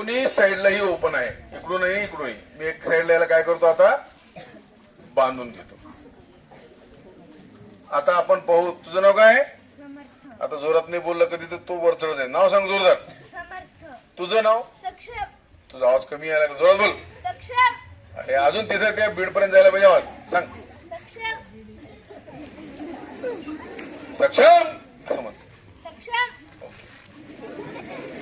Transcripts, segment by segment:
दोन्ही साईडलाही ओपन आहे, इकडूनही इकडूनही. मी एक साईडला याला काय करतो आता, बांधून घेतो. आता आपण पाहू. तुझं नाव काय? आता जोरात नाही बोललं कधी तर तो वर चढ जाईल. नाव सांग जोरदार. तुझं नाव? तुझा आवाज कमी यायला लागला, जोरात बोल. अरे अजून तिथे त्या बीड पर्यंत जायला पाहिजे आवाज. सांग. सक्षम असं म्हण.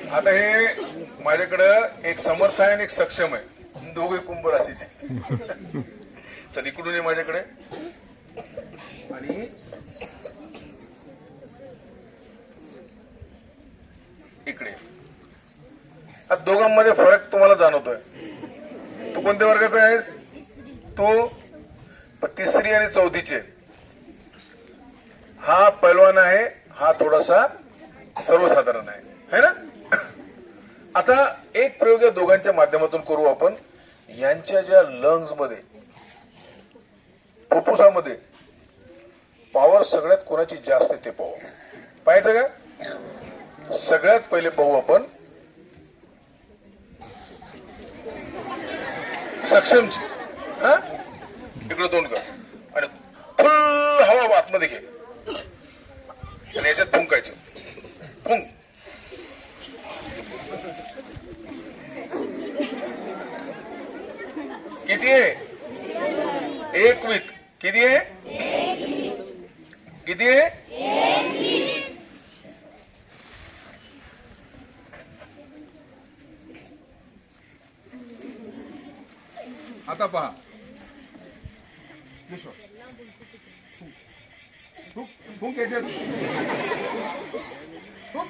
आता हे माझ्याकडं एक समर्थ आहे आणि एक सक्षम आहे, दोघे कुंभ राशीचे. चल इकडून ये माझ्याकडे आणि इकडे. आता दोघांमध्ये फरक तुम्हाला जाणवतोय. तू कोणत्या वर्गाचा आहेस? तू तिसरी आणि चौथीचे. हा पैलवान आहे, हा थोडासा सर्वसाधारण आहे, है ना. आता एक प्रयोग या दोघांच्या माध्यमातून करू आपण. यांच्या ज्या लंग्स मध्ये, फुफ्फुसामध्ये पॉवर सगळ्यात कोणाची जास्त ते पाहू. पाहायचं का? सगळ्यात पहिले पाहू आपण सक्षमची. हा, इकडे तोंड कर आणि फुल हवा आतमध्ये घे आणि याच्यात फुंकायचं. फुंक. किती आहे? एक वीत. किती आहे? किती आहे? आता पहा. फुंक याच्यात. फुंक.